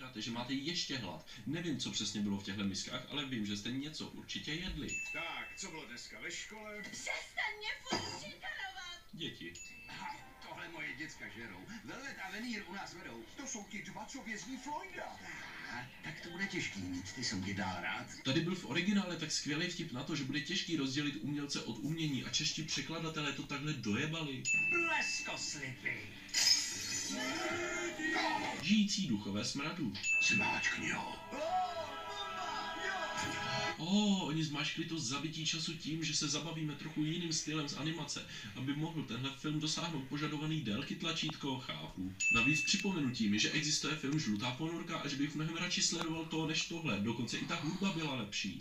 říkáte, že máte ještě hlad. Nevím, co přesně bylo v těchto miskách, ale vím, že jste něco určitě jedli. Tak, co bylo dneska ve škole? Přestaň mě furt šikanovat! Děti. Tohle moje děcka žerou. Velvet a Venír u nás vedou. To jsou ti dva, co vězní Floyda. Tak to bude těžký mít, ty jsem ti dál rád. Tady byl v originále tak skvělý vtip na to, že bude těžký rozdělit umělce od umění a čeští překladatelé to takhle dojebali. Bleskoslipy. Žijící duchové smradu. Zmáčkni ho. Oni zmáčkli to zabití času tím, že se zabavíme trochu jiným stylem z animace, aby mohl tenhle film dosáhnout požadovaný délky tlačítko, chápu. Navíc připomenutí mi, že existuje film Žlutá ponorka a že bych mnohem radši sledoval to než tohle, dokonce i ta hudba byla lepší.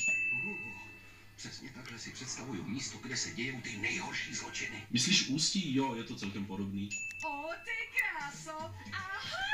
Přesně takhle si představuju místo, kde se dějou ty nejhorší zločiny. Myslíš Ústí? Jo, je to celkem podobný. O ty kráso, ahoj!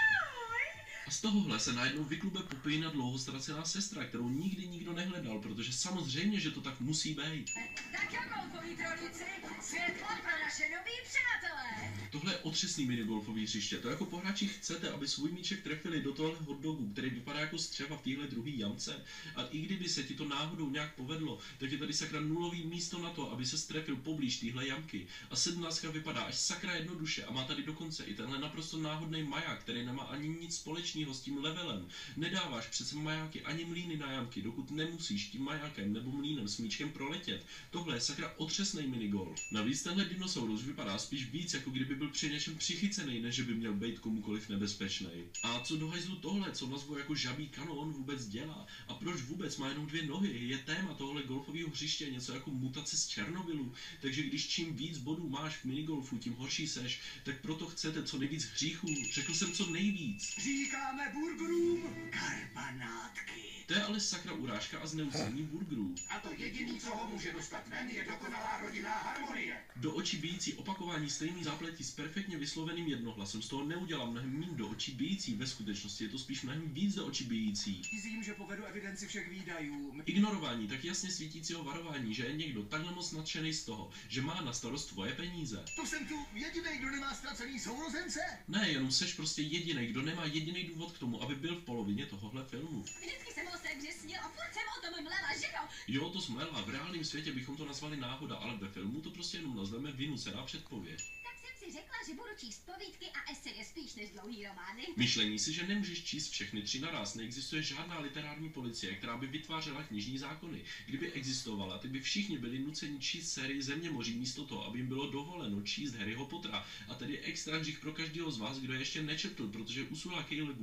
A z tohohle se najednou vyklube Popejna dlouho ztracená sestra, kterou nikdy nikdo nehledal, protože samozřejmě, že to tak musí být. Tak jo, golfoví trolíci, světlo pro naše nový přátelé! Tohle je otřesný minigolfový hřiště. To jako pohráči chcete, aby svůj míček trefili do tohle hotdogu, který vypadá jako střeva v téhle druhé jamce. A i kdyby se ti to náhodou nějak povedlo, tak je tady sakra nulový místo na to, aby se strefil poblíž téhle jamky. A 17 vypadá až sakra jednoduše a má tady dokonce i tenhle naprosto náhodný maják, který nemá ani nic společného s tím levelem. Nedáváš přece majáky ani mlýny na jamky, dokud nemusíš tím majákem nebo mlýnem s míčkem proletět. Tohle je sakra otřesný minigolf. Navíc tenhle dinosaurus vypadá spíš víc, jako kdyby byl při něčem přichycený, než by měl být komukoliv nebezpečný. A co do hajzlu tohle, co nazvu jako žabí kanón, vůbec dělá? A proč vůbec má jenom 2 nohy? Je téma tohle golfového hřiště něco jako mutace z Černobylu? Takže když čím víc bodů máš v minigolfu, tím horší seš, tak proto chcete co nejvíc hříchů. Řekl jsem co nejvíc. Říkáme burgerům Karpanátky. To je ale sakra urážka a zneucení burgerů. a to jediný, co ho může dostat ven, je dokonalá rodinná harmonie. Do očí bijící opakování stejný zápletí s perfektně vysloveným jednohlasem z toho neudělám mnohem méně do očí bijící, ve skutečnosti je to spíš mnohem víc do očí bijící. Zjím, že povedu evidenci všech výdajů. Ignorování tak jasně svítícího varování, že je někdo takhle moc nadšený z toho, že má na starost tvoje peníze. To jsem tu jediný, kdo nemá ztracený sourozence. Ne, jenom seš prostě jediný, kdo nemá jediný důvod k tomu, aby byl v polovině tohohle filmu. Vždycky jsem o té hře snil a furt jsem o tom mlela, že jo? Jo, to smlela, v reálném světě bychom to nazvali náhoda, ale ve filmu to prostě jenom nazveme vynucená předpověď. Tak jsem si řekla, že budu číst povídky a eseje spíš než dlouhý romány. Myšlení si, že nemůžeš číst všechny 3 naraz, neexistuje žádná literární policie, která by vytvářela knižní zákony. Kdyby existovala, tak by všichni byli nuceni číst sérii Zeměmoří místo toho, aby jim bylo dovoleno číst Harryho Pottera. A tedy extra hřích pro každého z vás, kdo je ještě nečetl, protože Ursula K. Le Guin